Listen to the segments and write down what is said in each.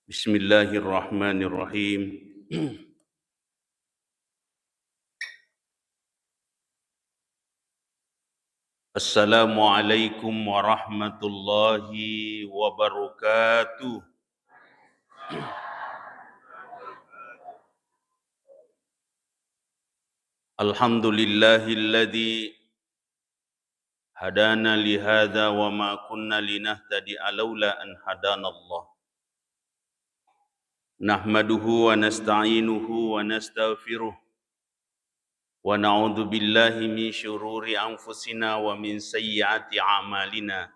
Bismillahirrahmanirrahim. Assalamualaikum warahmatullahi wabarakatuh. Alhamdulillahilladzi hadana lihada wa ma kunna linahtadi'a laula an hadanallah. Nahmaduhu wa nasta'inuhu wa nastaghfiruh wa na'udzu billahi min syururi anfusina wa min sayyiati a'malina.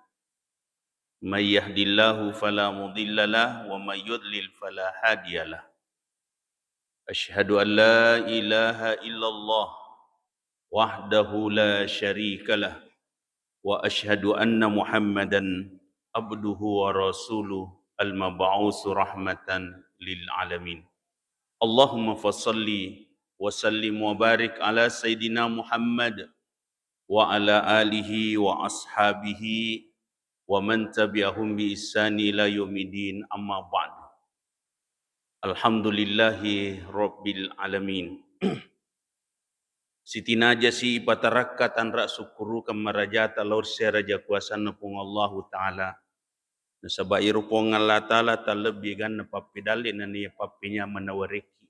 May yahdillahu fala mudilla lah wa may yudlil fala hadiyalah. Asyhadu an la ilaha illallah wahdahu la syarikalah wa asyhadu anna Muhammadan abduhu wa rasuluh al-mab'uts rahmatan lil alamin. Allahumma fassalli wa sallim wa barik ala sayidina Muhammad wa ala alihi wa ashabihi wa man tabi'ahum bi ihsani ila yaumiddin, amma ba'd. Alhamdulillahi rabbil alamin. Siti najasi patarakatan rak sukuru kamarajata laur raja kuasa nepung Allah Ta'ala. Nasaba irupong Allah Ta'ala talebih gan napapidali na niya papinya manawariki.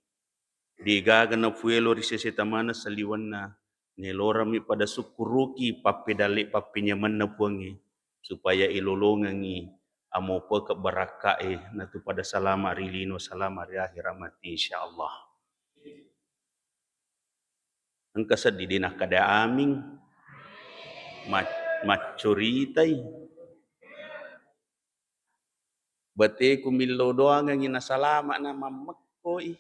Diga gan napuelo risesi tamana saliwana nilorami pada sukuruki papidali papinya manapuangi supaya ilolongangi amo pa keberakae natu pada salama rilino salama ri akhirat insyaallah. Angka sedih dinah kada aming macuritai bate kumilo doang ngina salama na mamakoi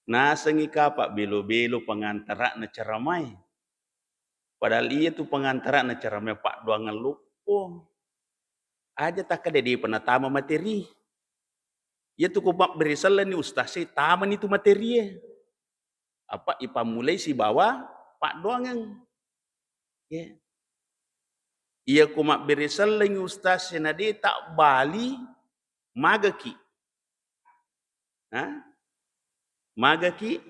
nasangi kapak belo-belo pengantara na ceramai padahal iya tu pengantara na ceramai pak doangan lupo aja tak kada di penatama materi ia tu kupak berisalah ni ustaz saya taman itu materi apa ipamulai si bawa pak doangan ya. Ia kumak berisal lagi ustaz senadi tak bali magaki. Magaki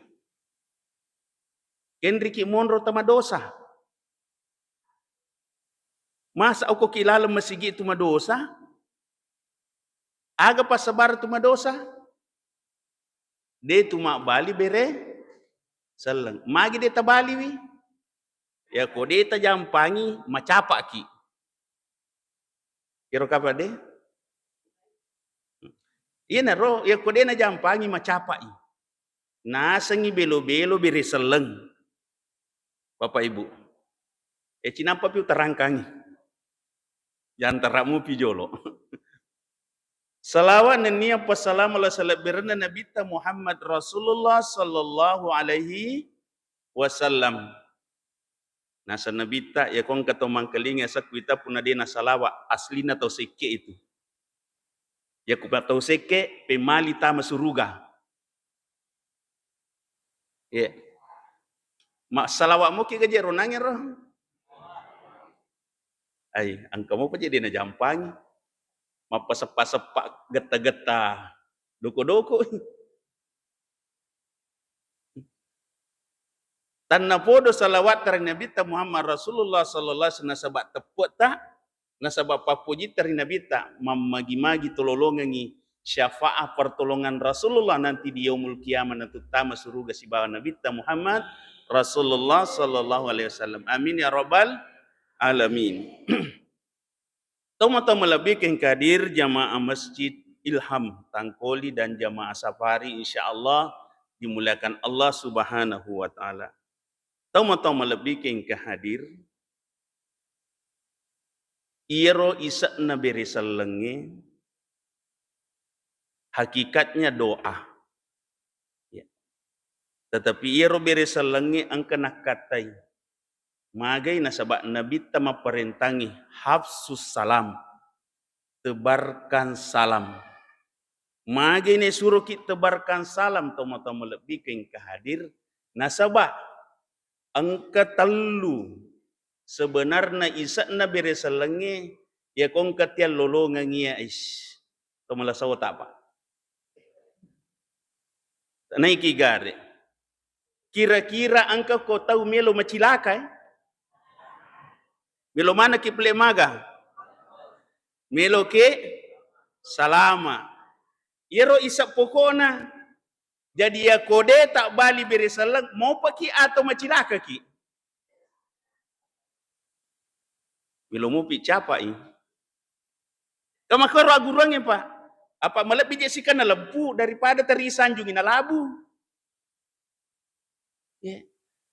Kendriki monro tama dosa. Masa aku kilala masigi tuma dosa? Aga pasabar tuma dosa? De tuma bali bere salang. Magi de tabali wi. Ya ko de ta jampangi macapa ki. Kiro kapa de? Iya na ro, ya ko de na jampangi macapa i. Nasangi belo-belo bere salang. Bapak Ibu. Cinapa piu terangkangi. Jantaramu pijolo. Salawat dan niya pasalamu ala salabirna Nabi Muhammad Rasulullah sallallahu alaihi wasallam. Nasa Nabi ta ya kong katomang kalinga sa kuita puna dia na salawat asli na tau seke itu. Ya ku tau seke pemali tama suruga. Ya. Mak salawat mo ki gaje ronangnya roh. Ay, angka mo pa jadi na jampangi. Mapasepak-sepak geta-geta doko-doko. Tanna podo salawat terang Nabi Muhammad Rasulullah sallallahu alaihi wasallam nasabak tepuk ta nasabak papuji terang Nabi ta mamagi-magi tololongangi syafaat pertolongan Rasulullah nanti di yaumul kiamat nanti tama suruga si bawa Nabi Muhammad Rasulullah sallallahu alaihi wasallam. Amin ya rabbal alamin. Tau melebih kadir jamaah masjid Ilham Tangkoli dan jamaah Safari insyaallah dimuliakan Allah Subhanahu wa taala. Tau melebih hadir iro isa na berisalengi hakikatnya doa. Ya. Tetapi iro berisalengi ang kanakatai magai nasabak Nabi tama perintangi hafsus salam, tebarkan salam. Magai ne suruh kita tebarkan salam tama lebih hadir nasabak angka telu sebenarnya isa na beresalangi ya kong katian lolongan ia is Tomala sawo tapa. Naiki gare. Kira-kira angka ko tahu melo macilaka Melo mana ki plemaga? Melo ke salama. Yero isa pokona. Jadi ya kode tak bali beresalang mau paki atau macilaka ki. Melo mo pi capa i. Kamakaro agurangnya pak. Apa malah bijesikan na lempu daripada teri sanjungin na labu. Yeah.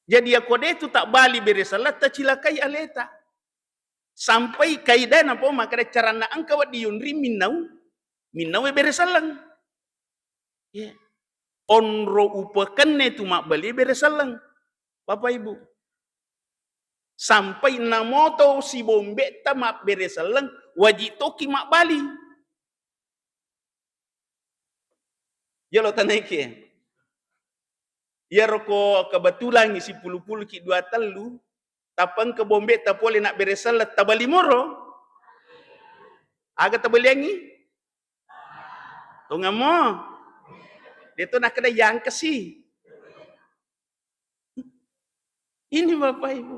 Jadi ya kode itu tak bali beresalang tak cilakai aleta. Sampai kaidah na po makada cara na angka wa diunri minau e beresalang. Yeah. Onro upakan itu mak bali beresalang. Bapak Ibu. Sampai namoto si bombe ta mak beresalang wajib toki mak bali. Jalo tanake. Ya roko kebetulan isi pulu-pulu ki dua telu tapang ke bombe ta pole nak beresalang tabali moro. Aga tabali yangi. Tunga mo. Dito nak kena yang kasi. Ini Bapak Ibu.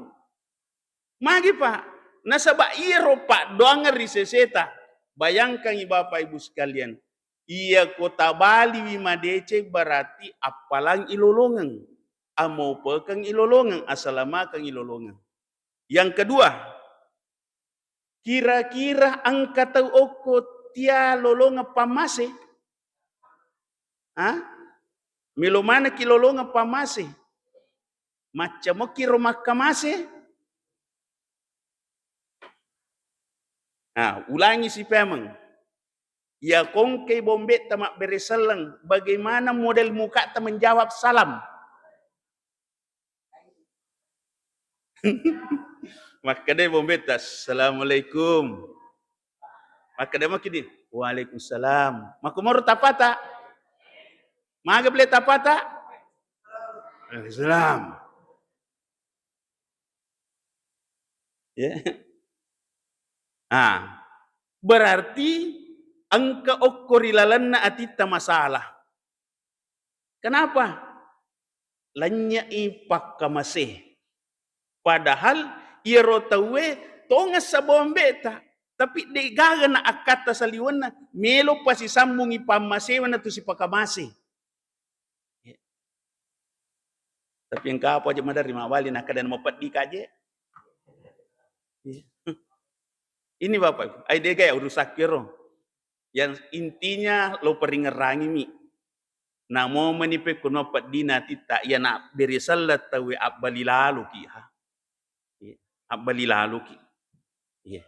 Magi Pak. Nasaba iro Pak doang riseseta. Bayangkan Bapak Ibu sekalian. Iya kota Bali wimadece berarti apalang ilolongan. Amo pekang ilolongan. Asalama kang ilolongan. Yang kedua. Kira-kira angka tau oko tia lolongan pamase. Hah? Milo mana kilolongan pamase? Macam mo kiro makamase? Nah, ulangi si Pemeng. Ya kong kay bombe tamak beresalang. Bagaimana model muka ta menjawab salam? Maka deh bombe tas. Assalamualaikum. Maka deh makini. Waalaikumsalam. Maka moro tapata. Maga beli tapata. Waalaikumsalam. Ya. Ah, berarti angka okorilalan na atita masalah. Kenapa? Lanya ipak kamase. Padahal iro tawe tongas sa bombeta. Tapi de gaga na akata sa liwan na melo pa si sambung ipamasewan na to si pakamase. Tapi yang kapo aja madari mawali na kadan mapat di kaje. Ini Bapak Ibu, ay de gaya urusak kiro. Yang intinya lo peringerangi mi. Namo manipe kuno pat dinati ta ya na berisalat tawe abbali lalu ki ha. Abbali lalu ki. Iya.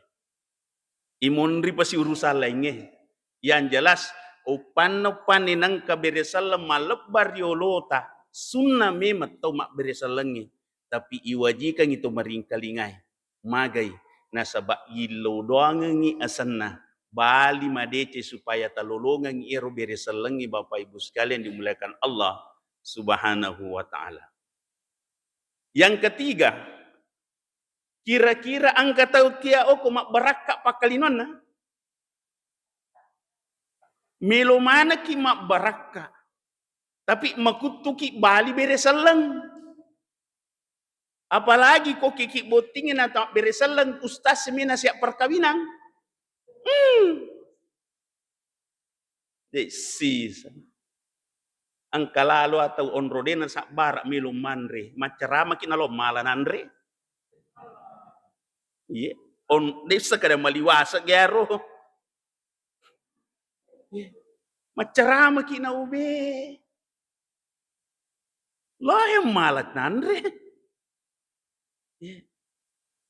Imunri pasi urusan lainnya. Yang jelas upan nang kaberesal malebar yolota sunna memat tau mak beresalangi. Tapi iwajikan itu meringkalingai. Magai nasaba ilo doangangi asanna. Bali madece supaya talolongan iro beresalangi Bapak Ibu sekalian dimuliakan Allah Subhanahu wa taala. Yang ketiga, kira-kira angka tahu tia oko mak barakak pakalinon na? Melo mana ki mak barakak? Tapi makutuki bali beresalang. Apalagi kok kiki botingin atau beresalang ustaz semina siap perkawinan. Sis. Angka lalu atau onrodena sak barak melo manre. Macerama kinalo malanandre. Iya. On desa kada maliwasa gero. Macerama kina ube. Lah yang malat nandre.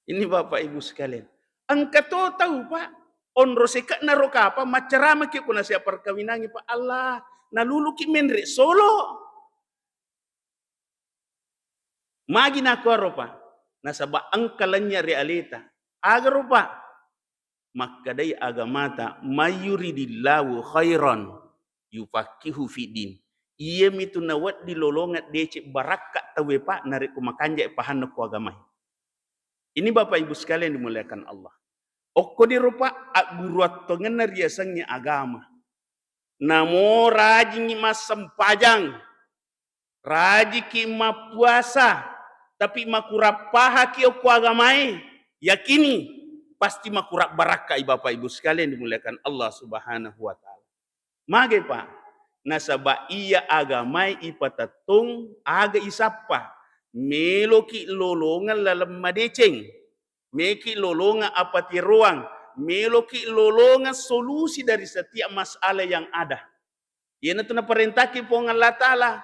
Ini Bapak Ibu sekalian. Angka to tahu Pak. Onro sekat naroka apa macerama ki kuna siap perkawinangi Pak Allah. Nalulu ki menre solo. Magi na ko Pak. Nasaba angkalanya realita. Agar Pak. Makadai agamata mayuridillahu khairan yufakihu fidin. Iya mitu nawat di lolongat dece barakat tawe Pak narik kumakanja pahan ko agamai. Ini Bapak Ibu sekalian dimuliakan Allah. Okko di rupa guruat tongen riasangnya agama. Namo rajin mas sempajang, rajin ki ma puasa, tapi makurap paha ki ku agamai, yakini pasti makurap barakah Bapak Ibu sekalian dimuliakan Allah Subhanahu wa taala. Mage Pak, nasaba iya agamai ipatatung aga isapa, meloki lolongan lalam madeceng, meki lolongan apati ruang, meloki lolongan solusi dari setiap masalah yang ada. Ia na perintahki po Allah Ta'ala,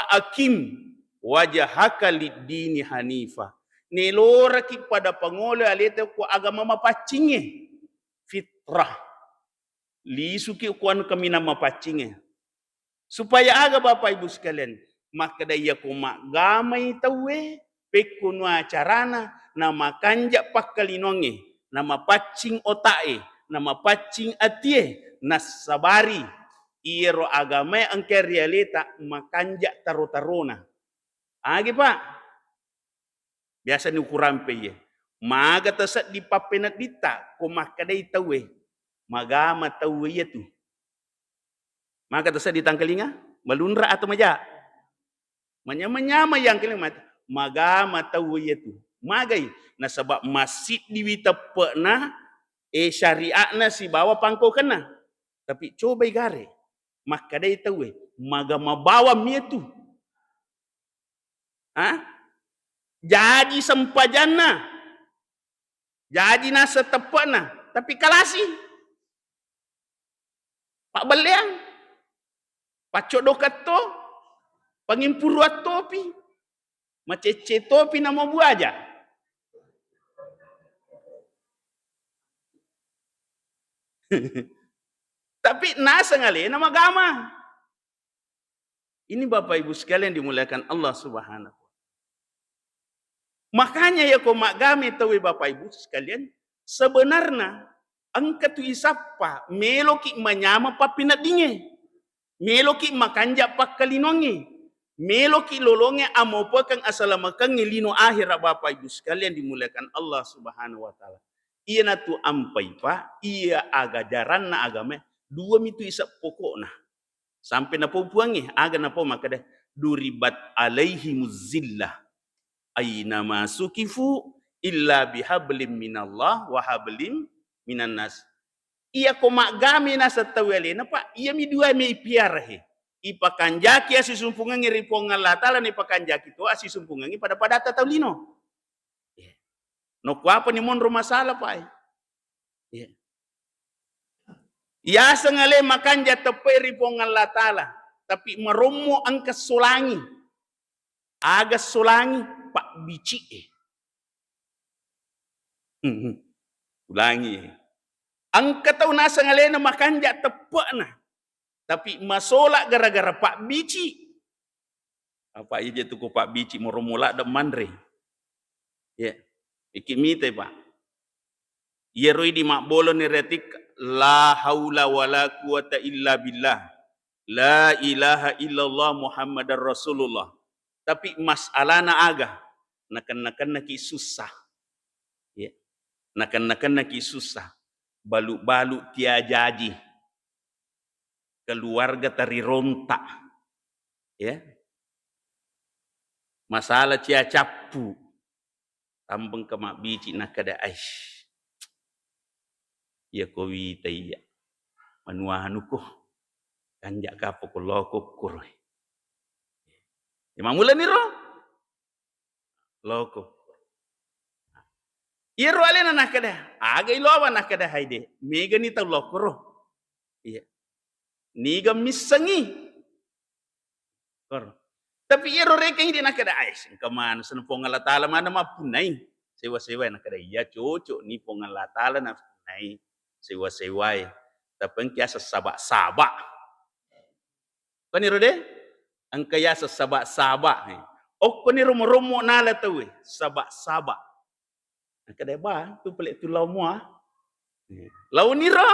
Akim wajahaka lid-dini hanifa. Nelora ki pada pangolo alete ko agama mapacinge fitrah. Lisuki kuan kami nama mapacinge. Supaya aga Bapak Ibu sekalian, maka daya ko magamay tawe pekunwa acarana na makanja pakalinonge, na mapacing otae, na mapacing atie, na sabari iro agama ang realita makanja taro-tarona. Agi Pak, biasa ni ukuran pe ye. Maga tasat di papenat dita, kumakadai tawe, magama tawe tu. Maka tasat di tangkalinga, malunra atau maja. Manyama yang kalimat, magama tawe tu. Magai, nasabab masjid di wita pena, syariat na si bawa pangko kena. Tapi coba gare. Maka dia tahu magama bawa mietu. Jadi sempajana. Jadi nasa tepana. Tapi kalasi. Pak beliang. Pak codokat to. Pangimpuruat topi. Macece topi nama buaja. Tapi nasa ngali nama agama. Ini Bapak Ibu sekalian dimuliakan Allah Subhanahu. Makanya ya ko magami tahu Bapak Ibu sekalian, sebenarnya angka tu isapa meloki manyama papinadinge. Meloki makanja pakalinonge. Meloki lolonge amopakang asalamakang ngelino akhir Bapak Ibu sekalian dimuliakan Allah Subhanahu wa taala. Iya na tu ampai Pak, iya agajaran na agama dua mitu isa pokok nah. Sampai na po puangi, aga na po makada duribat alaihi muzillah. Aina masukifu illa bihablim minallah wa hablim minan nas. Iya ko magami na sa taweli na Pak, iya mi dua mi ipiarhe. Ipakanjaki asisumpungan ngiripong Allah Ta'ala ni pakanjaki to asisumpungan pada taulino. No kuapa ni mon rumah salah Pak. Yeah. Ya sengale makanja teperi pong Allah Ta'ala. Tapi meromo ang kasulangi. Aga sulangi Pak bici. Ulangi. Ang kataw na sengale na makanja tepe na. Tapi masolak gara-gara Pak bici. Apa aja tuh Pak bici meromo lah da mandre. Ya. Ikimite Pak. Yeroi di makbolo ni retik la haula wala quwata illa billah. La ilaha illallah Muhammadar Rasulullah. Tapi masalah na aga nakan naki susah. Ya. Nakan naki susah. Balu-balu tia jadi. Keluarga tari rontak. Ya. Masalah cia capu. Tambeng kemak biji nakada aish. Ya kowi taiya manuanuko kanjak kapo ko loko kuroy. Imam mula niro loko. Iro ale na nakada aga ilowa nakada haide mega ni taw lokoro. Iya. Niga misangi. Kor. Tapi iro reka hindi nakada aish kaman sa pongal Ta'ala mana mapunay. Sewa-sewa nakada iya cocok ni pongal Ta'ala na punay. Sewa-sewai. Tapi ang kaya sabak-sabak. Kaniro de? Ang kaya sabak-sabak. O kaniro mo nala tawi. Sabak-sabak. Ang kada ba? Tu pelik tu lau mua. Lau niro.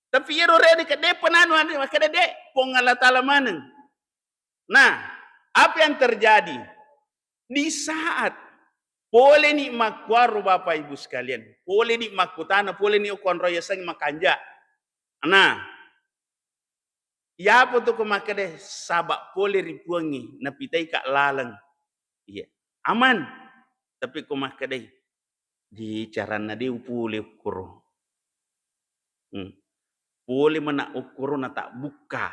Tapi iro re de kade pananu ane kada de pongala Ta'ala maneng. Nah, apa yang terjadi? Di saat boleh ni makwaru Bapak Ibu sekalian. Boleh ni makutana, boleh ni ukon roya sang makanja. Nah, Ya apa tu kemakade sabak pole ripuangi napitai kak lalang. Iya. Aman. Tapi kemakade di carana dia pule ukuro. Pule mana ukuro na tak buka.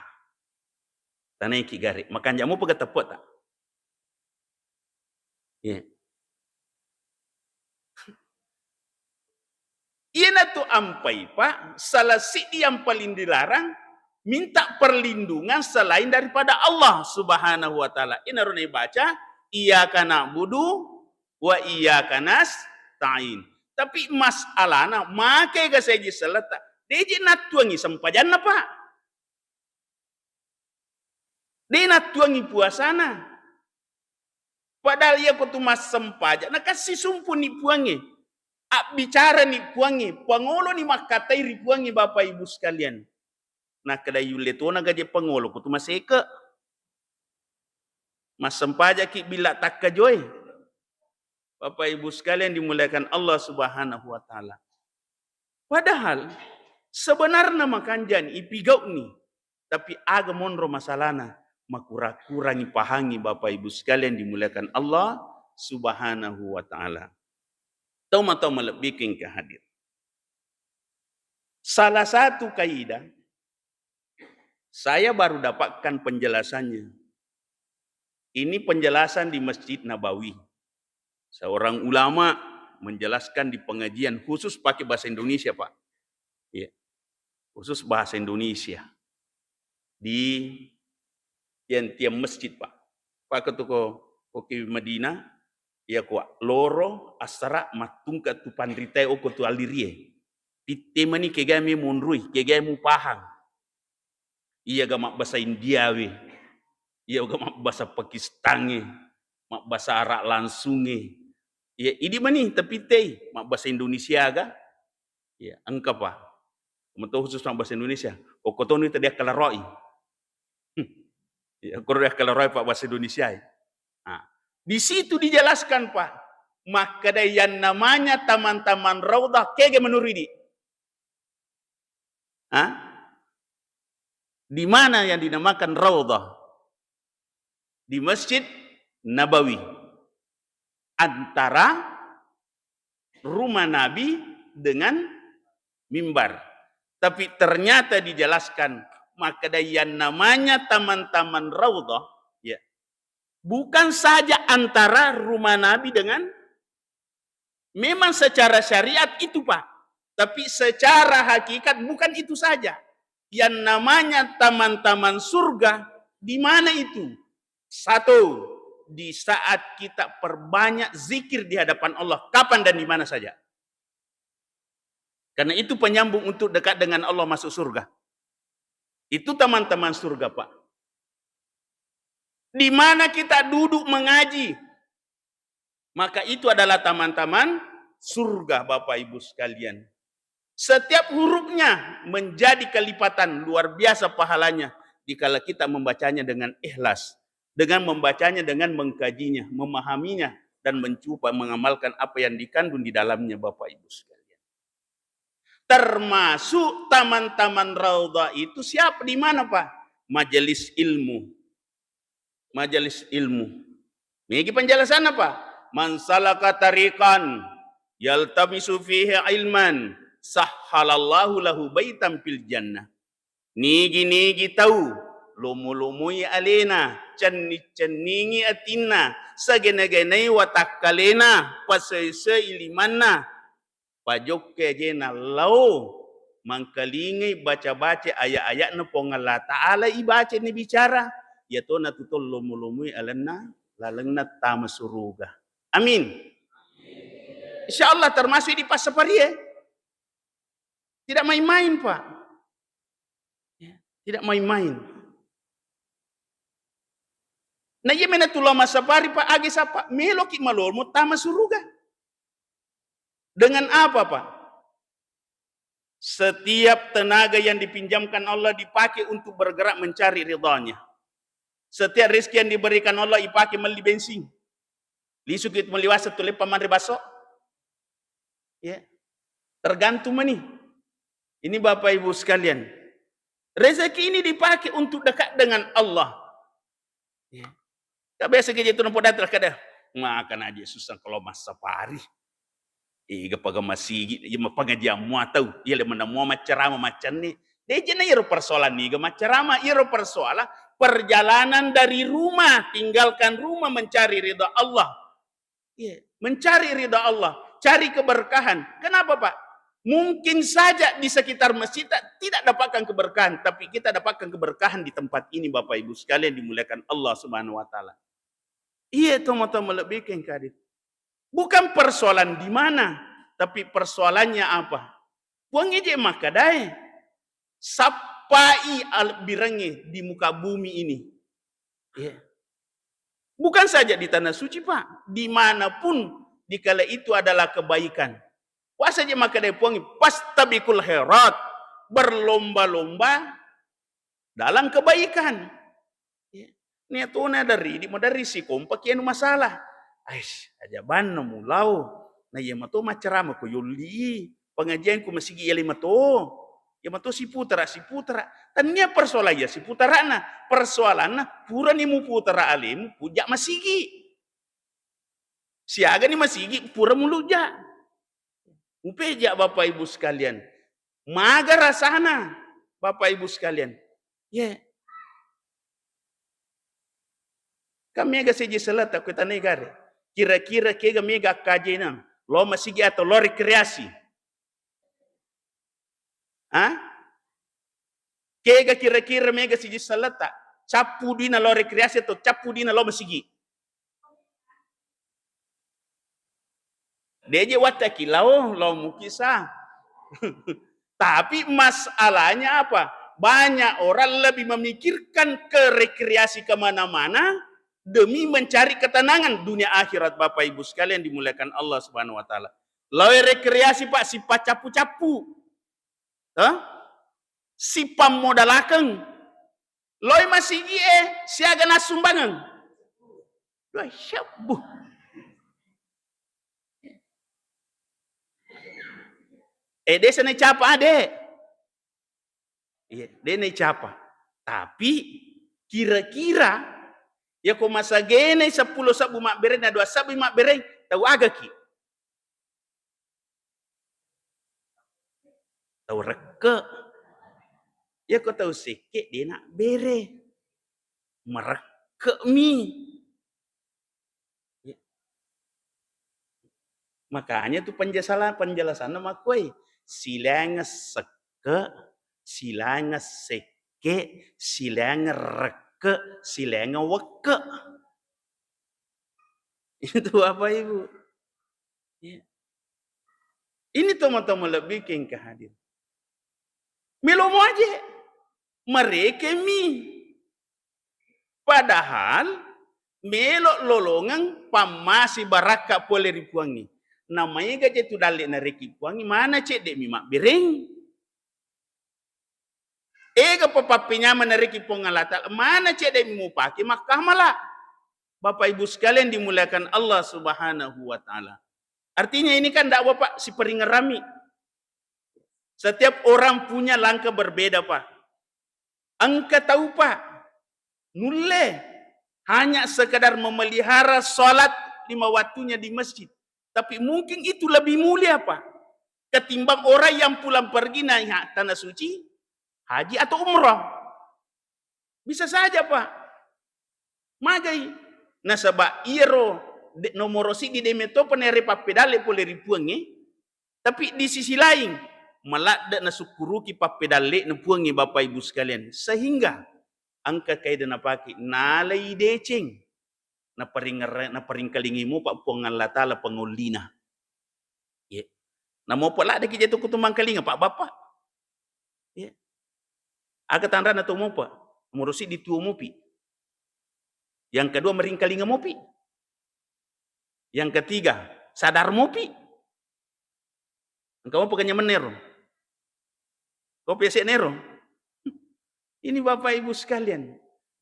Tanai ki gari. Makan jamu pakai tepuk tak? Iya. Iya na tu ampai pak. Salah sidi yang paling dilarang minta perlindungan selain daripada Allah Subhanahu wa taala. Ini harus dibaca, iyyaka na'budu wa iyyaka nasta'in. Tapi masalahna make ga seji selata. Deji natuangi sempajanna pak. Dia natuangi puasana. Padahal ia kutu mas sempaja. Nah kasih sumpun ni puangi. Bicara ni puangi. Pangolo ni makatai ripuangi bapak ibu sekalian. Nah kedai yuletona gaje pangolo kutu maseke. Mas sempaja ki bila tak kajoy. Bapak ibu sekalian dimuliakan Allah Subhanahu wa taala. Padahal sebenarnya makanjan ipigau ni. Tapi aga monro masalahna makura-kurangi pahangi bapak ibu sekalian dimuliakan Allah Subhanahu wa taala. Tahu melebihin ke hadir. Salah satu kaidah saya baru dapatkan penjelasannya. Ini penjelasan di Masjid Nabawi. Seorang ulama menjelaskan di pengajian khusus pakai bahasa Indonesia, Pak. Ya. Khusus bahasa Indonesia. Di tiap masjid, Pak. Pak ketuko oke Madinah, ya kuat loro asara matungka tu pandritai oko tu alirie. Pitemani kegami munrui, kegami pahang. Iya gamak bahasa Indiawe. Iya gamak bahasa Pakistange. Mak bahasa Arab langsunge. Ya, ini mani tapi tei mak bahasa Indonesia ga? Ya, angka pa. Kamu khusus mak bahasa Indonesia. Okotoni tadi kalaroi. Ya, kalau dia kalaroi pak bahasa Indonesia. Nah, di situ dijelaskan pak. Maka yang namanya taman-taman raudah kege menuridi. Di mana yang dinamakan raudah? Di Masjid Nabawi. Antara rumah Nabi dengan mimbar. Tapi ternyata dijelaskan maka yang namanya taman-taman raudah ya. Bukan saja antara rumah Nabi dengan memang secara syariat itu Pak. Tapi secara hakikat bukan itu saja. Yang namanya taman-taman surga di mana itu? Satu, di saat kita perbanyak zikir di hadapan Allah, kapan dan di mana saja. Karena itu penyambung untuk dekat dengan Allah masuk surga. Itu teman-teman surga, Pak. Di mana kita duduk mengaji, maka itu adalah teman-teman surga, Bapak Ibu sekalian. Setiap hurufnya menjadi kelipatan luar biasa pahalanya dikala kita membacanya dengan ikhlas. Dengan membacanya, dengan mengkajinya, memahaminya, dan mencoba mengamalkan apa yang dikandung di dalamnya Bapak Ibu sekalian. Termasuk taman-taman raudhah itu siapa di mana Pak? Majelis ilmu. Majelis ilmu. Ini penjelasan apa? Man salaka tariqan yaltamisu fihi ilman sahhalallahu lahu baitan fil jannah. Nigi tahu lumu-lumui alena, cenni-cenningi atina, sagene-genei watakalena, pasese ilimanna, pajokke jena lau, mangkalingi baca-baca ayat-ayat na Allah Ta'ala ibaca ni bicara, yato natutol lumu-lumui alena, lalengna tama suruga. Amin. InsyaAllah termasuk di pasapari ya. Tidak main-main Pak. Tidak main-main. Nah iya menatulah masa pari Pak agi sapa meloki malolmu tama suruga. Dengan apa Pak? Setiap tenaga yang dipinjamkan Allah dipakai untuk bergerak mencari ridhanya. Setiap rezeki yang diberikan Allah dipakai beli bensin. Lisukit meliwasa tulip paman ribaso. Ya. Tergantung mani. Ini Bapak Ibu sekalian. Rezeki ini dipakai untuk dekat dengan Allah. Ya. Tak biasa kerja itu nampak datang kada. Makan aja susah kalau masa pari. Iga paga masigi, iya mapaga dia mua tahu. Iya le mana mua macarama macam ni. Dia jena iro persoalan ni, macarama iro persoalan perjalanan dari rumah, tinggalkan rumah mencari ridha Allah. Iya, mencari ridha Allah, cari keberkahan. Kenapa, Pak? Mungkin saja di sekitar masjid tidak dapatkan keberkahan, tapi kita dapatkan keberkahan di tempat ini, Bapak Ibu sekalian dimuliakan Allah Subhanahu wa taala. Iya, teman-teman lebihkan kadit. Bukan persoalan di mana, tapi persoalannya apa? Puang je makadai. Sapai albirangi di muka bumi ini. Yeah. Bukan saja di tanah suci, Pak. Dimanapun dikala itu adalah kebaikan. Puasa je makadai puangi. Pastabikul khairat. Berlomba-lomba dalam kebaikan. Yeah. Niatuna dari si kompak yang masalah. Aish, aja banna mulau. Na iya mato macarama ko yuli. Pengajian ko masigi yali mato. Ya mato si putera. Tanya persoalan ya si putera na. Persoalan na pura ni mu putera alim puja masigi. Siaga ni masigi pura muluja. Upeja Bapak Ibu sekalian. Maga rasana Bapak Ibu sekalian. Ya. Yeah. Kami agak seji salat aku tanai gare. Kira-kira kega mega kajian lo masigi atau lo rekreasi. Hah? Kega kira-kira mega seji salat tak? Capu dina lo rekreasi atau capu dina lo masigi. Deje wataki lo mukisa. Tapi masalahnya apa? Banyak orang lebih memikirkan ke rekreasi kemana-mana demi mencari ketenangan dunia akhirat, Bapak Ibu sekalian dimuliakan Allah Subhanahu wa taala. Lawe rekreasi Pak si capu-capu. Si pamodalakeun. Lawe masih siaga nasumbangan. Dua syabuh. Desa ne capa ade. Iya, dene capa. Tapi kira-kira ya ko masa gene 10 sabu mak bereng na 2 sabu mak bereng tahu agaki. Tahu reke. Ya ko tahu seke dia nak bere. Mereke mi. Ya. Makanya tuh penjelasan nama koi. Silanga seke, silanga seke, silanga reke, silanga weke. Itu apa Ibu? Ya. Ini teman-teman lebih ke hadir. Melomo aja. Mereka mi. Padahal melok lolongan pamasi baraka pole ripuangi. Namanya gaje tu dalik na reki puangi mana cek dek mi mak bereng. Ega papapinya mana reki pongalata mana cek dek mi mu paki makkah malah. Bapak Ibu sekalian dimuliakan Allah Subhanahu wa taala. Artinya ini kan dakwah Pak si peringerami. Setiap orang punya langkah berbeda Pak. Engkau tahu Pak, nulle hanya sekadar memelihara salat 5 waktunya di masjid. Tapi mungkin itu lebih mulia Pak. Ketimbang orang yang pulang pergi naik tanah suci, haji atau umrah. Bisa saja Pak. Magai. Nah sebab iro nomor si di demeto penere papedale pole ripuangi. Tapi di sisi lain malak na sukuruki papedale na puangi Bapak Ibu sekalian. Sehingga angka kaidan napaki nalai deceng na paring kalingimu Pak puang Allah taala pangulina. Ya. Na mo pala ada kita tu kutumang kalinga Pak Bapak. Ya. Aga tandra na to mo pa. Murusi di tuo mopi. Yang kedua mering kalinga mopi. Yang ketiga sadar mopi. Engkau pegannya menero. Kau biasa nero. Ini Bapak Ibu sekalian.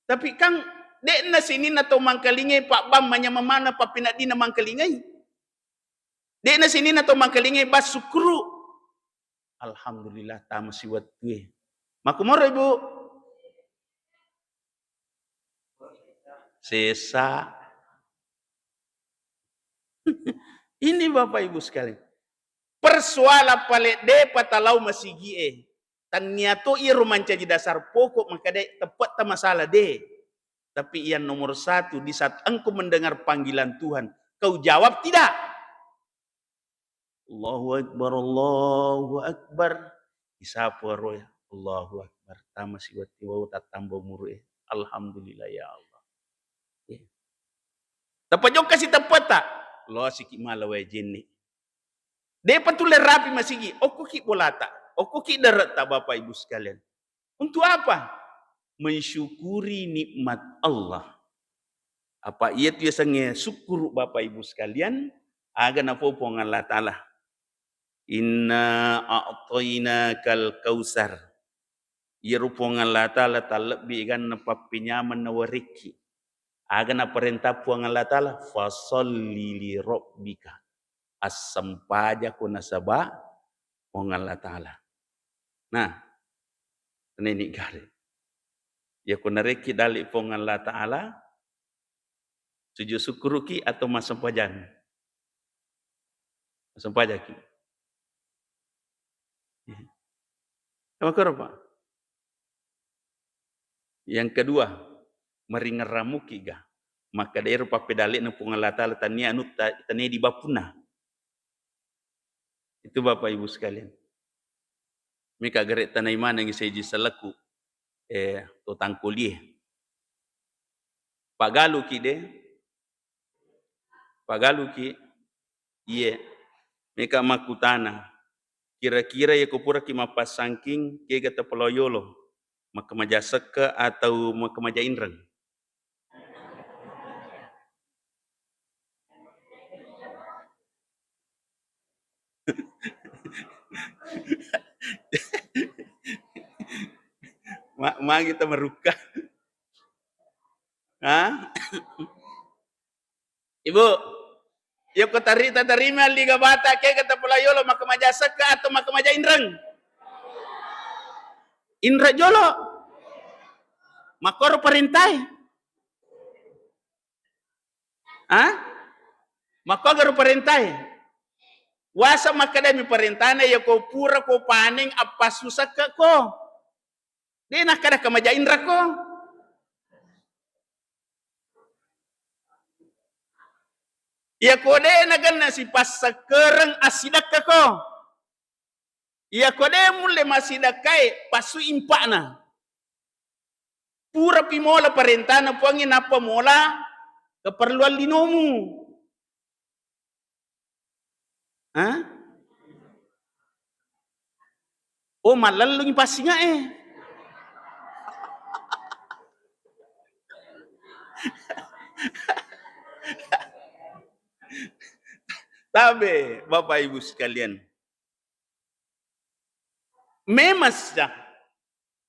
Tapi Kang dek na sini na to mangkalingai Pak Bam manya mamana papinat di na mangkalingai. Dek na sini na to mangkalingai bas sukru. Alhamdulillah tamu siwat gue. Makumoro Ibu? Sesa. Ini Bapak Ibu sekalian. Persoalan paling de patalau masigi Taniato iru mancaji dasar pokok maka de tepat tak masalah de. Tapi yang nomor satu di saat engkau mendengar panggilan Tuhan, kau jawab tidak. Allahu Akbar, Allahu Akbar. Isapu roya, Allahu Akbar. Tama si wati wau tatambau muru Alhamdulillah ya Allah. Dapat jok kasih tepat tak? Lo sikit malah wajin ni. Dia patulai rapi masigi. Oku ki bolata. Oku ki darat tak Bapak Ibu sekalian. Untuk apa? Mensyukuri nikmat Allah. Apa ia tu yang syukur Bapak Ibu sekalian? Agar apa pun Allah Ta'ala. Inna a'tainakal kausar. Ia rupong Allah Ta'ala tak lebih kan napapinyaman nawariki. Agar na perintah puang Allah Ta'ala. Fasolli li rabbika. Asam paja ko nasaba puang Allah Ta'ala. Nah. Ini gari. Ya ko nareki dali puang Allah Ta'ala. Sujud syukuruki atau masam pajan. Masam pajaki. Apa Pak? Yang kedua. Meringeramuki ga. Maka daerah papedalik na puang Allah Ta'ala tania anut tania di bapuna. Itu Bapak Ibu sekalian. Mika garet tanai mana yang saya selaku totang kuliah. Pagaluki de. Pagaluki iya. Mika makutana. Kira-kira ya kupura ki mapas sangking ke gata peloyolo. Maka maja seka atau maka maja inrang. Ma kita meruka. Hah? Ibu, ya ko tarima liga bata ke kata pelayolo maka maja seka atau maka maja inrang. Indra jolo. Makoro perintai. Hah? Makoro perintai. Wasa makadami perintahnya ya ko pura ko paning apa susah ke ko. Dia nak kada kamaja indra ko. Ya kode nagan nasi pas sekereng asidak ke ko. Ya kode mulai masih dakai pasu impakna. Pura pimola perintahna puangin apa mola keperluan linomu. Hah? Oh malal lu pasinga Tabe Bapak Ibu sekalian. Memasya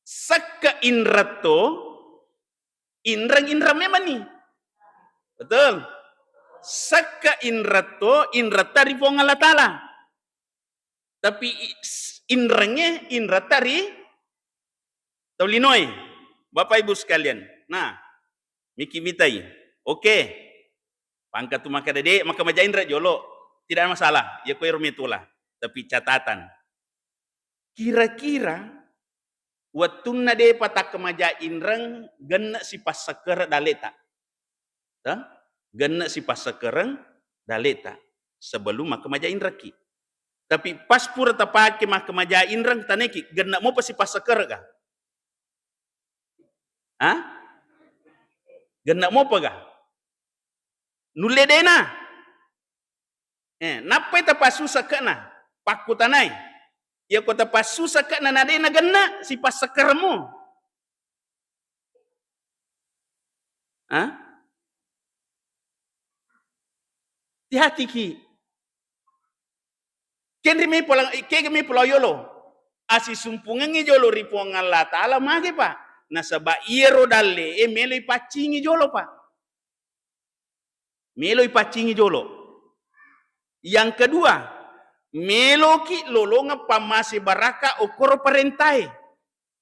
saka inrato indra memang nih. Betul. Saka inrato indratari pong Allah Ta'ala. Tapi indrangnya indratari taulinoi. Bapak Ibu sekalian. Nah, miki mitai. Oke. Pangkat tu maka dede maka maja indra jolo. Tidak masalah. Ya ko itulah. Tapi catatan. Kira-kira wattunna de patak kemaja indrang genna si pas seker daleta. Dah? Gana si pas sekereng daleta sebelum maka maja indraki. Tapi pas pura tapake maka maja indrang taneki gana mo pa si pas seker ka? Hah? Gana mo pa ka? Nule dena. Napay tapasu sa kana? Pakutanay. Ya ko tapasu sa kana na de na gana si pas seker mo. Hah? Hati ki. Kemi pulau yolo. Asi sumpungan jolo ripuang Allah Ta'ala mage pa. Nasaba iero dalle melo ipacingi jolo pa. Melo ipacingi jolo. Yang kedua, melo ki lolonga pamasi baraka okoro parentai.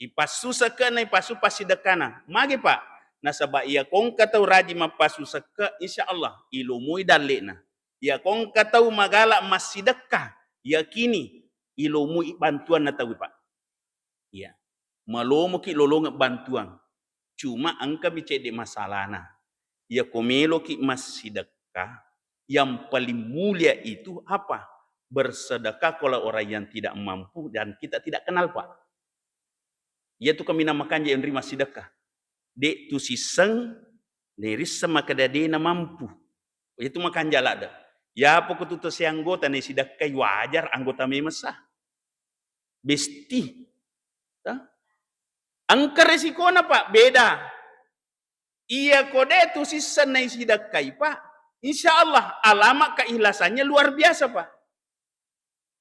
Ipasu sakana ipasu pasidakana. Magi Pak. Nasaba iya kong katau raji mapasu saka insyaallah ilumui dalena. Ya kong katau magala masidakah yakini ilumui bantuan na tahu Pak. Ya. Malomo ki lolong bantuan. Cuma angka bicara de masalah na. Ya komelo ki masidakah yang paling mulia itu apa? Bersedekah kalau orang yang tidak mampu dan kita tidak kenal Pak. Yaitu kami namakan yang nerima sedekah. Dek tu siseng neris sama kadade na mampu. Itu makan jala ada. Ya pokok tu si anggota ni sedekah wajar anggota memesah. Besti. Angka resiko na Pak beda. Iya kode tu siseng na sedekah Pak. Insyaallah alamat keikhlasannya luar biasa Pak.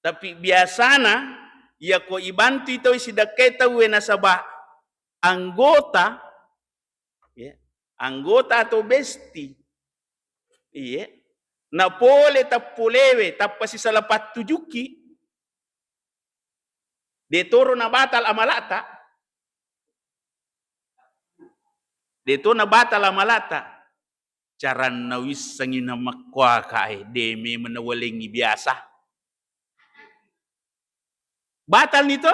Tapi biasana ya ko ibantu itu sedekah tahu nasabah anggota ya, anggota atau besti iya na pole tapulewe tapasi salapat tujuki detoro na batal amalata cara nawis sangin na makwa kae demi menawalingi biasa batal nito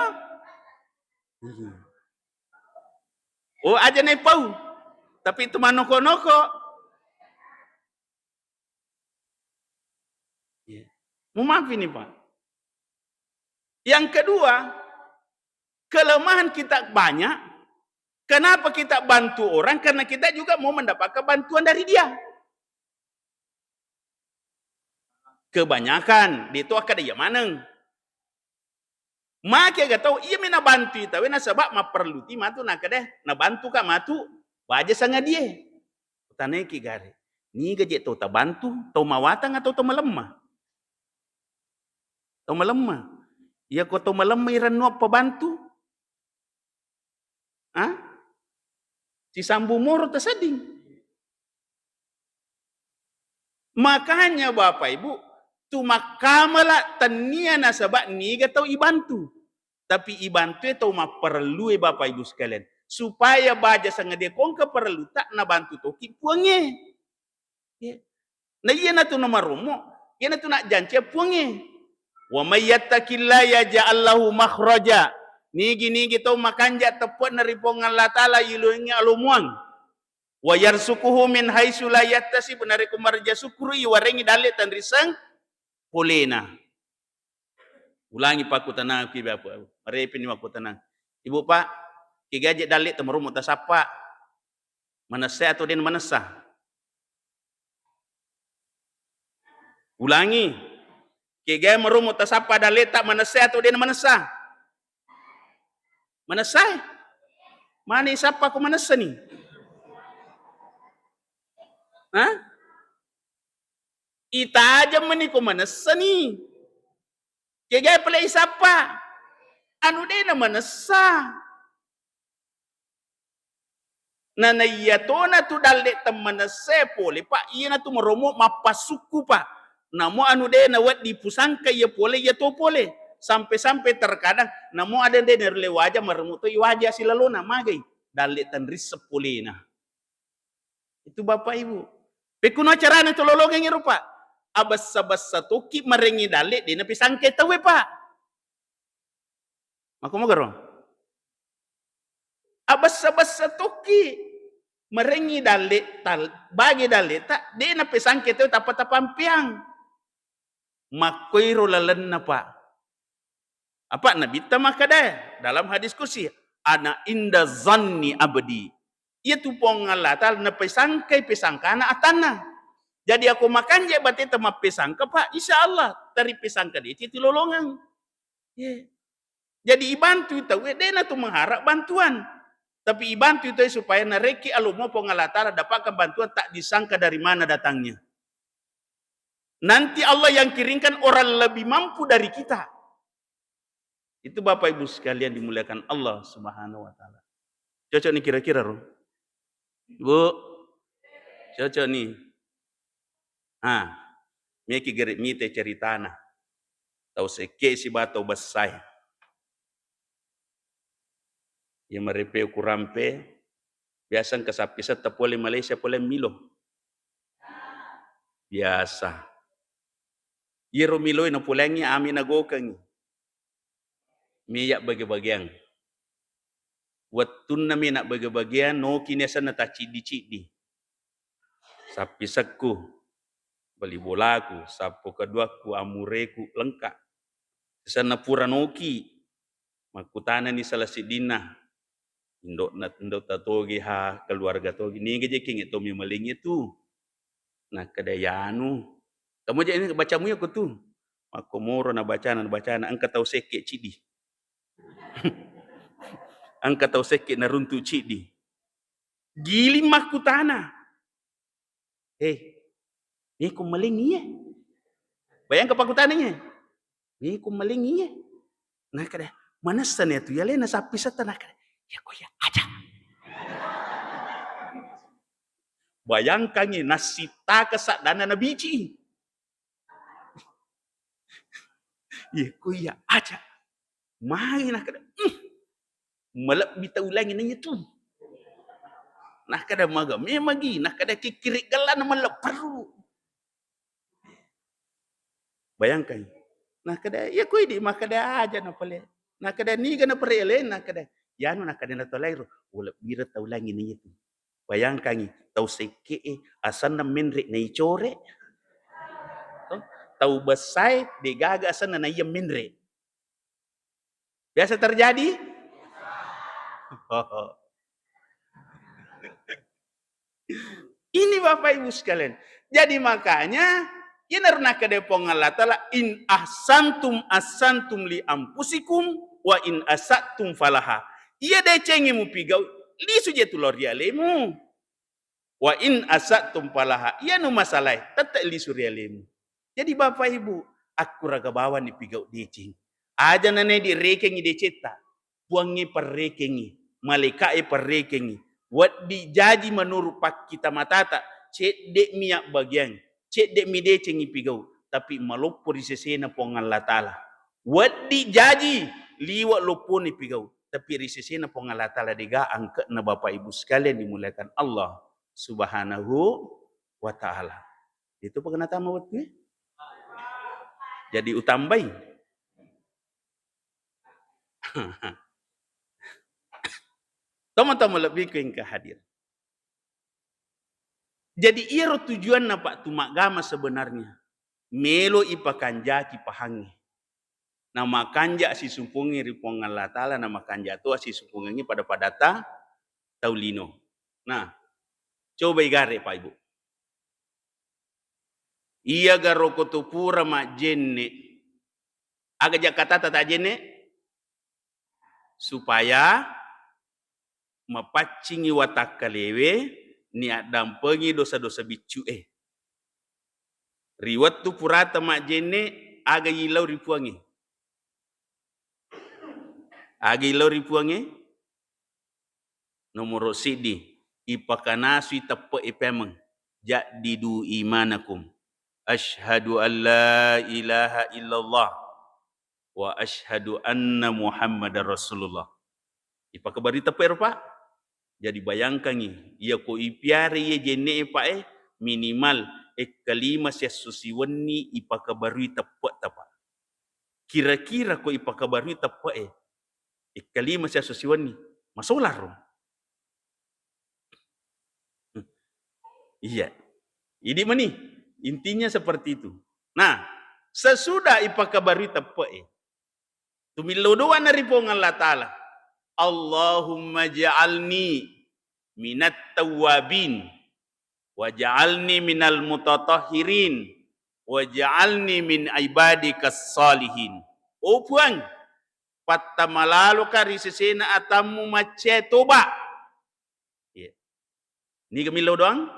oh aja na pau tapi itu manoko-noko maaf ini Pak. Yang kedua, kelemahan kita banyak. Kenapa kita bantu orang? Karena kita juga mau mendapatkan bantuan dari dia. Kebanyakan, dia itu akan dia maneng. Maka gak tahu, iya mina bantu itu, na sebab ma perlu ti matu nak deh, na bantu ka matu, baja sangat dia. Tanya ki gare, ni gaje tau ta bantu, tau mawatang atau tau melemah. Tau melemah. Ya kau tau melemah iran nuap pembantu. Hah? Si sambu moro terseding. Makanya Bapak Ibu, tu makamala tania nasabak ni ga tau ibantu. Tapi ibantu tau ma perlu Bapak Ibu sekalian. Supaya baja sangat dia kong ke perlu tak na bantu to ki puange. Na iya na tu nomor romo, iya na tu nak janji puange. Wa may yattaqillaha yaj'al lahu makhraja. Nigi tau makanja tepat naripong Allah Ta'ala iluingi alumuang. Wa yarsukuhu min haitsu la yahtasib nariku marja sukuri warengi dalit tan risang polena. Ulangi Pak ku tenang ki Bapak. Marepin aku tenang. Ibu Pak, ki gaje dalit tamarumu tasapa. Manasa atau den manasa? Ulangi. Kaya merumo tasapa daleta manasa atau den manasa? Manasa? Mana isapa ko manasa ni? Hah? Ita aja meni ko manasa ni. Kaya pala isapa? Ano din na manasa? Nanayato na tu daleta manasa pole pa iya na tu merumo mapasuku pa. Namo anu deh nawat di pusangka ya pole ya to pole sampai terkadang namo ada deh nerle wajah meremuto wajah silalona magai daletan risep polena itu Bapak Ibu pekuno carana to lolong yang rupa abas satoki merengi dalet di napi sangke tawe Pak mako mo garo abas satoki merengi dalet tal bagi dalet tak di napi sangke tawe tapampiang makoiro lalen na Pak. Apa Nabi maka dah dalam hadis kursi ana inda zanni abdi. Ia tu Allah Ta'ala na pesangkai pesangkana atana. Jadi aku makan je berarti tema pesangka Pak. Insyaallah dari pesangka dia itu lolongan. Yeah. Jadi ibantu itu dia na tu mengharap bantuan. Tapi ibantu itu supaya nareki alumo Allah Ta'ala dapatkan bantuan tak disangka dari mana datangnya. Nanti Allah yang kirimkan orang lebih mampu dari kita. Itu Bapak Ibu sekalian dimuliakan Allah Subhanahu wa Ta'ala. Cocok nih kira-kira, Rom? Bu, cocok nih. Miki gerik mite ceritana. Tahu seke si batau besai. Ia merepe kurampe, biasa kasapisa tapole Malaysia pole milo. Biasa. Iro milo ina pulengi ami nagokangi. Miyak bagi-bagian. Watun na nak bagi-bagian no kinesa na tacidi-cidi. Sapisaku, bali bolaku, sapo keduaku, amureku, lengkap. Sana pura noki, makutana ni salah sidina. Indok tatogi ha keluarga togi. Ni geje king itu mi maling itu. Nah kedayanu. Kamu aja ini bacamu ya kutu. Aku moro na bacana angkat tahu seke cidi. Angkat tahu seke na runtu cidi. Gili makutana. Ni ku maling iya. Bayang kepakutannya. Ni ku maling iya. Nah kada mana sana tu ya lena sapi satana kada. Ya ko ya aja. Bayangkan ni nasita kesak dana na biji. Ya ko ya aja. Mari nak kada. Malap bita ulangi nanya tu. Nah kada maga memagi nah kada kikirik galan malap perlu. Bayangkan. Nah kada ya ko di mah kada aja na pale. Nah kada ni gana perele nah kada. Ya nah kada na tolairo. Wala bira taulangi nanya tu. Bayangkan tau seke asan na menre na icore. Tau besai digaga asan na iya menre. Biasa terjadi? Ini Bapak Ibu sekalian. Jadi makanya inarna kedepong Allah Ta'ala in ahsantum li ampusikum wa in asatum falaha. Ia decengi mu pigau li suje tulor ya lemu. Wa in asatum falaha. Ia nu masalah tetap li surya lemu. Jadi Bapak Ibu, aku raga bawa ni pigau deceng. Aja nane di rekengi deceta. Buangi perrekengi, malaikai perrekengi. Wat dijaji menurut pak kita matata, cek dek miak bagian, cek dek mi decengi pigau, tapi maloppo di sesena pong Allah Ta'ala. Wat dijaji liwat lopo ni pigau, tapi di sesena pong Allah Ta'ala diga angkat na Bapak Ibu sekalian dimuliakan Allah Subhanahu wa Ta'ala. Itu pengenatan waktu. Jadi utambai. Teman-teman lebih ke hadir. Jadi iro tujuan na pak tumagama sebenarnya. Melo ipa kanja ki pahangi. Nama kanja si sumpungi ripong Allah Ta'ala, nama kanja tu si sumpungi pada padata taulino. Nah, coba igare Pak Ibu. Iya garo kotopura mak jenne. Aga jakata tata jenne supaya mapaccingi watak kalewe ni adampengi dosa-dosa bicu riwat tu purata mak jenne aga ilau ripuangi. Aga ilau ripuangi nomor sidi ipakanasui tepe ipemeng jadidu imanakum asyhadu an la ilaha illallah wa asyhadu anna muhammadar rasulullah. Ipakabari tepe Pak. Jadi bayangkan ia ko ipiari ye jenne pa minimal kalima sia susiwani ipakabarui tepat tapa. Kira-kira ko ipakabarui tepat kalima sia susiwani masolar ro. Iya. Ini mani intinya seperti itu. Nah, sesudah ipakabarui tepat tumilodoan dari pong Allah Ta'ala. Allahumma ja'alni minat tawabin waj'alni minal mutatahhirin waj'alni min ibadikas salihin. O puang patta malalo kari sesena atamu mace toba. Ni kamilau doang.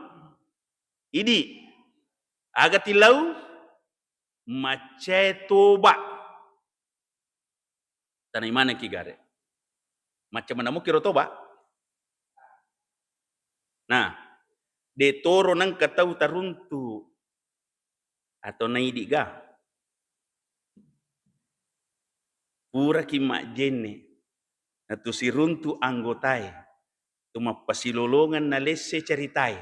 Idi agak tilau mace toba. Tanai mana kigare? Macam mana mu kira toba? Nah, de toro nang katau taruntu atau naidiga pura ki mak jenne Na tu siruntu anggotai. Tu mapasilolongan na lesse ceritai.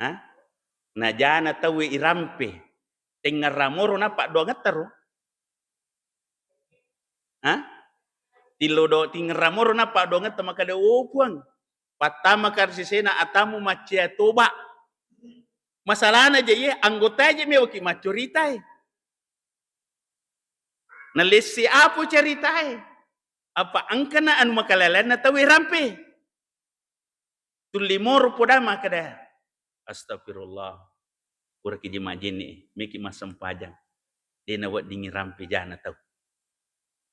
Ha? Na jana tawe irampe. Tengar ramoro na pak doa ngataro. Ha? Tilodo tingar ramoro na pak doa ngataro makada opuang. Patama karsisena atamu macia toba. Masalahnya aja ya anggota aja mewaki macuritai. Na lesse apa ceritai? Apa angkana anu makalalan na tawe rampe. Tulimoro podama kada. Astagfirullah. Ura kiji majini miki masam pajang. Dia nawat dingin rampe jana tahu.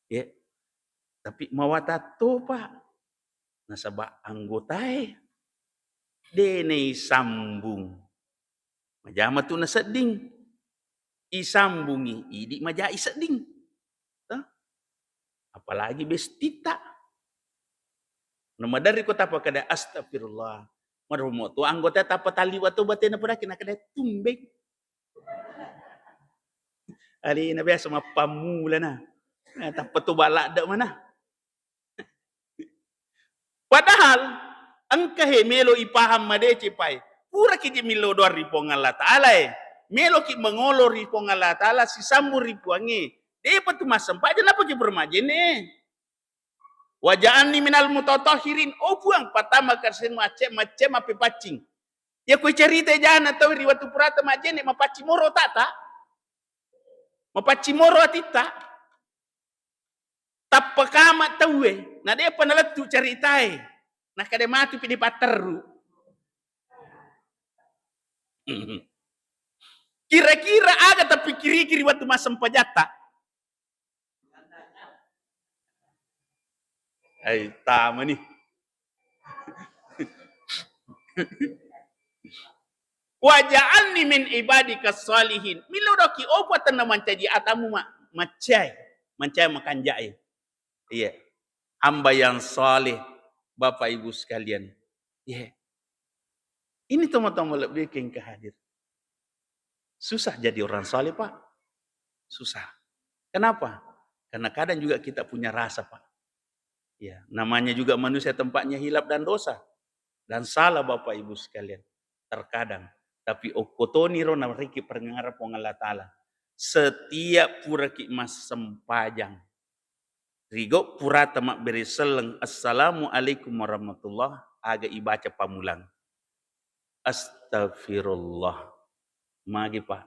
Ya. Tapi mawata to pak. Nasaba anggotai. Dene sambung. Majama tu naseding. Isambungi. Idi maja iseding. Apalagi bestita. Nama dari kota apa kada astagfirullah. Marumo tu anggota tapa tali watu batena pada kena kada tumbek. Ali na biasa mapamula na. Tapa tu balak dak mana. Padahal angka he melo ipaham madece pai. Pura kiji milo doar ripong Allah Ta'ala Melo ki mengolor ripong Allah Ta'ala si sambur ripuangi. Dia patu masam pa napa ki bermajene. Waja'ani minal mutatahirin. Oh buang patama karsen macem ape pacing. Ya kue cerita jana tahu riwatu purata majene mapaci moro tata. Mapaci moro atita. Tapakama tahu na dia panalat tu ceritai. Nah kade mati pidi pateru. Kira-kira ada tapi kiri-kiri waktu masam pajata. Ay, tama ni. Waja'alni min ibadika salihin. Milodoki opo tanah mancaji atamu macai. Macai makanjai. Iya. Hamba yang saleh. Bapak Ibu sekalian. Iya. Ini teman-teman lebih yang kehadir. Susah jadi orang saleh, Pak. Susah. Kenapa? Karena kadang juga kita punya rasa, Pak. Ya, namanya juga manusia tempatnya hilap dan dosa. Dan salah Bapak Ibu sekalian. Terkadang. Tapi okotoni rona riki pengarap Allah Ta'ala. Setiap pura ki mas sempajang. Rigo pura tamak beri seleng. Assalamualaikum warahmatullah. Aga ibaca pamulang. Astagfirullah. Magi Pak.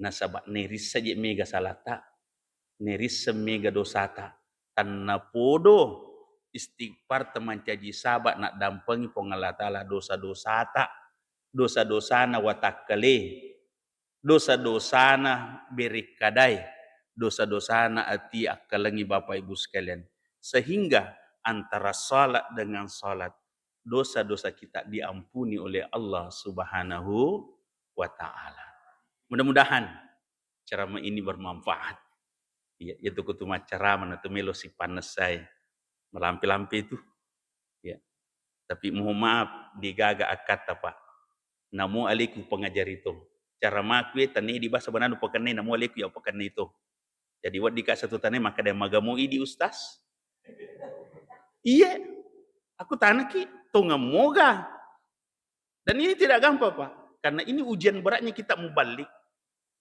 Nasabak neris saja mega salata. Neris semega dosata. Tanna podo. Istighfar teman caji sahabat nak dampengi Allah Ta'ala dosa-dosata. Dosa-dosana watakale. Dosa-dosana berikadai. Dosa-dosana ati akalangi Bapak Ibu sekalian. Sehingga antara salat dengan salat. Dosa-dosa kita diampuni oleh Allah Subhanahu wa Ta'ala. Mudah-mudahan ceramah ini bermanfaat. Ya, itu kutuma ceramah atau melo si panas saya. Melampi-lampi itu. Ya. Tapi mohon maaf digaga akata Pak. Namu alaikum pengajar itu. Cara makwe tani di bahasa benar pekane namu alaikum ya pekane itu. Jadi wat dika satu tani maka dia magamui di ustaz. Iya. Aku tanah ki ngamoga. Dan ini tidak gampang Pak. Karena ini ujian beratnya kita mau balik.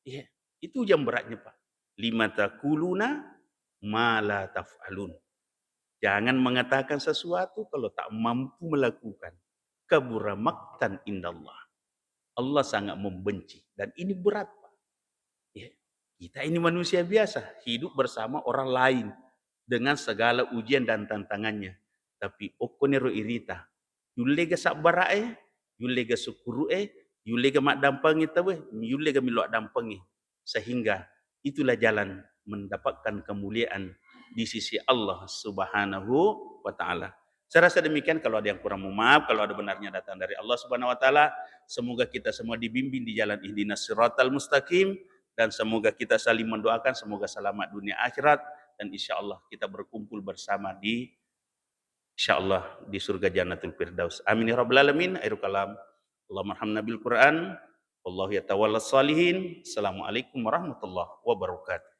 Iya. Itu ujian beratnya Pak. Lima takuluna ma la taf'alun. Jangan mengatakan sesuatu kalau tak mampu melakukan. Kabura maktan indallah. Allah sangat membenci. Dan ini berat Pak. Ya. Kita ini manusia biasa. Hidup bersama orang lain. Dengan segala ujian dan tantangannya. Tapi okonero irita. Yulega sabarae. Yulega sukuru yulega mak dampangi tawe. Yulega miluak dampangi. Sehingga itulah jalan mendapatkan kemuliaan di sisi Allah Subhanahu wa Ta'ala. Saya rasa demikian. Kalau ada yang kurang mohon maaf. Kalau ada benarnya datang dari Allah Subhanahu wa Ta'ala. Semoga kita semua dibimbing di jalan ihdinas siratal mustaqim. Dan semoga kita saling mendoakan. Semoga selamat dunia akhirat. Dan insya Allah kita berkumpul bersama di insya Allah di surga Jannatul Firdaus. Amin ya rabbal alamin. Akhirul kalam. Allahumma arhamna bil Quran. Wallahu yatawallas salihin. Assalamualaikum warahmatullahi wabarakatuh.